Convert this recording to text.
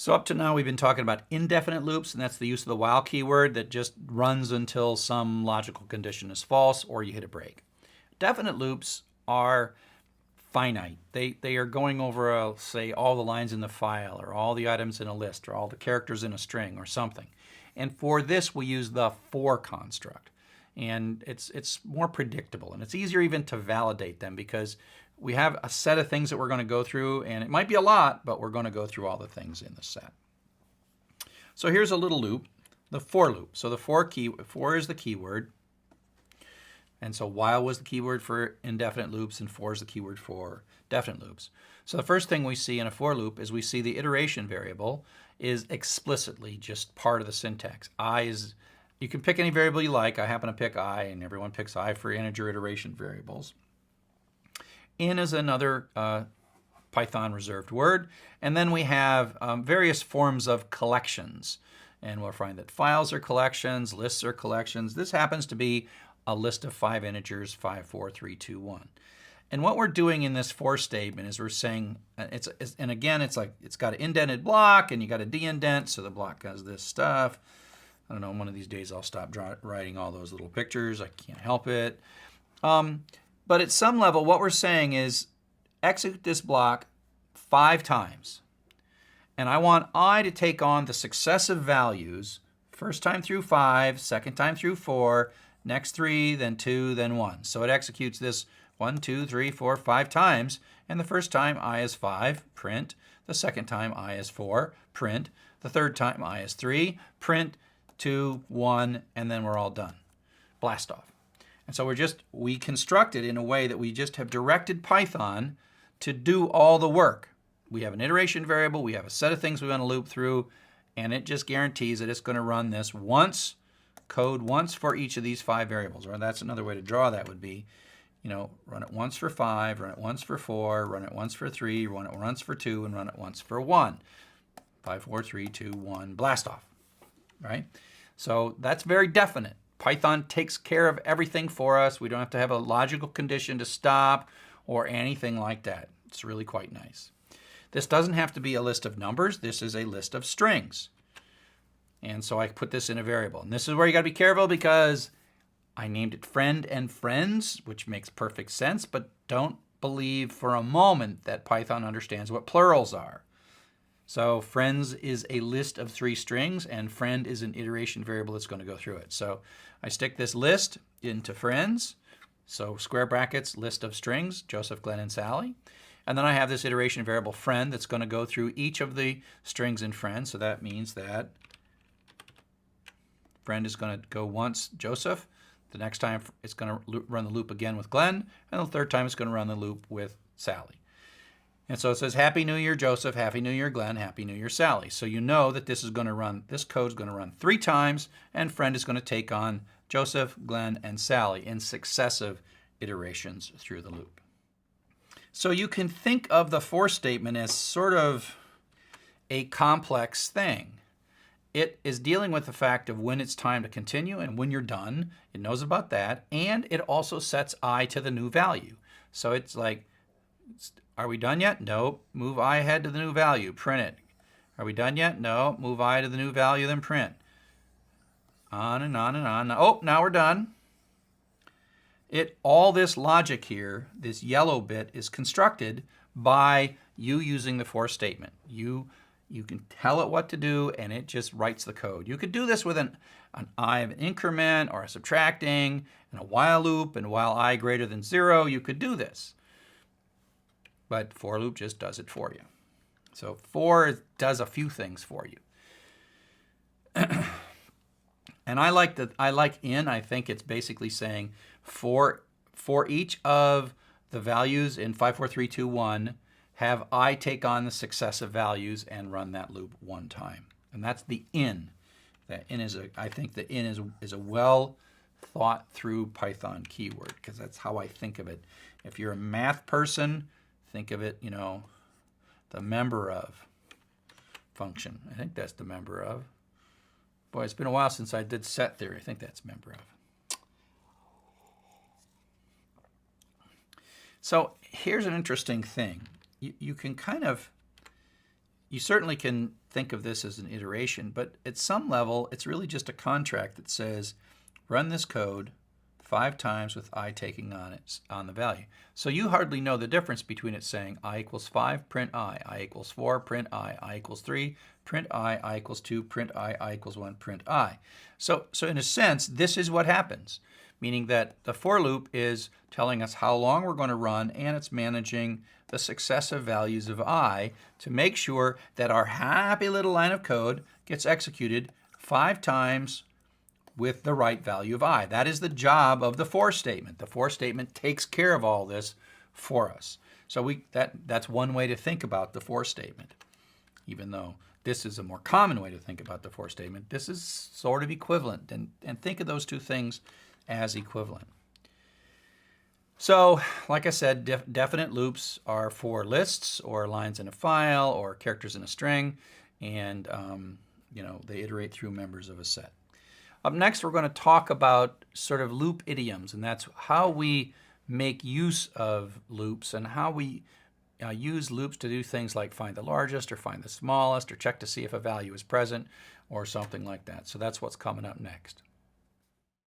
So up to now we've been talking about indefinite loops, and that's the use of the while keyword that just runs until some logical condition is false or you hit a break. Definite loops are finite. They are going over, say, all the lines in the file or all the items in a list or all the characters in a string or something. And for this we use the for construct. And it's more predictable, and it's easier even to validate them because we have a set of things that we're going to go through, and it might be a lot, but we're going to go through all the things in the set. So here's a little loop, the for loop. So the for is the keyword, and so while was the keyword for indefinite loops, and for is the keyword for definite loops. So the first thing we see in a for loop is we see the iteration variable is explicitly just part of the syntax. I is, you can pick any variable you like. I happen to pick I, and everyone picks I for integer iteration variables. In is another Python reserved word. And then we have various forms of collections. And we'll find that files are collections, lists are collections. This happens to be a list of 5 integers, 5, 4, 3, 2, 1. And what we're doing in this for statement is we're saying, and again, it's like it's got an indented block and you got a de-indent, so the block does this stuff. I don't know, one of these days I'll stop writing all those little pictures. I can't help it. But at some level, what we're saying is execute this block 5 times. And I want I to take on the successive values, first time through 5, second time through 4, next 3, then 2, then 1. So it executes this 1, 2, 3, 4, 5 times. And the first time I is 5, print. The second time I is 4, print. The third time I is 3, print. 2, 1, and then we're all done. Blastoff. And so we construct it in a way that we just have directed Python to do all the work. We have an iteration variable, we have a set of things we want to loop through, and it just guarantees that it's going to run this once, code once for each of these 5 variables. Or that's another way to draw that would be, run it once for 5, run it once for 4, run it once for 3, run it once for 2, and run it once for 1. 5, 4, 3, 2, 1, Blastoff. Right? So that's very definite. Python takes care of everything for us. We don't have to have a logical condition to stop or anything like that. It's really quite nice. This doesn't have to be a list of numbers. This is a list of strings. And so I put this in a variable. And this is where you got to be careful because I named it friend and friends, which makes perfect sense, but don't believe for a moment that Python understands what plurals are. So friends is a list of 3 strings, and friend is an iteration variable that's going to go through it. So I stick this list into friends. So square brackets, list of strings, Joseph, Glenn, and Sally. And then I have this iteration variable friend that's going to go through each of the strings in friend. So that means that friend is going to go once Joseph. The next time it's going to run the loop again with Glenn. And the third time it's going to run the loop with Sally. And so it says, Happy New Year, Joseph. Happy New Year, Glenn. Happy New Year, Sally. So you know that this code's going to run 3 times, and friend is going to take on Joseph, Glenn, and Sally in successive iterations through the loop. So you can think of the for statement as sort of a complex thing. It is dealing with the fact of when it's time to continue and when you're done. It knows about that, and it also sets I to the new value. So it's like, are we done yet? No. Move I ahead to the new value. Print it. Are we done yet? No. Move I to the new value, then print. On and on and on. Oh, now we're done. All this logic here, this yellow bit, is constructed by you using the for statement. You can tell it what to do, and it just writes the code. You could do this with an I of an increment or a subtracting and a while loop, and while I greater than 0, you could do this. But for loop just does it for you. So for does a few things for you. And I like in. I think it's basically saying for each of the values in 5, 4, 3, 2, 1, have I take on the successive values and run that loop 1 time. And that's the in. That in is I think the in is a well thought through Python keyword because that's how I think of it. If you're a math person, think of it, the member of function. I think that's the member of. Boy, it's been a while since I did set theory. I think that's member of. So here's an interesting thing. You can kind of you certainly can think of this as an iteration, but at some level, it's really just a contract that says, run this code 5 times with I taking on the value. So you hardly know the difference between it saying I equals 5, print I equals 4, print I equals 3, print I equals 2, print I equals 1, print I. So in a sense, this is what happens, meaning that the for loop is telling us how long we're going to run, and it's managing the successive values of I to make sure that our happy little line of code gets executed 5 times with the right value of I. That is the job of the for statement. The for statement takes care of all this for us. So that's one way to think about the for statement. Even though this is a more common way to think about the for statement, this is sort of equivalent. And think of those two things as equivalent. So, like I said, definite loops are for lists or lines in a file or characters in a string, and they iterate through members of a set. Up next, we're going to talk about sort of loop idioms, and that's how we make use of loops and how we use loops to do things like find the largest or find the smallest or check to see if a value is present or something like that. So that's what's coming up next.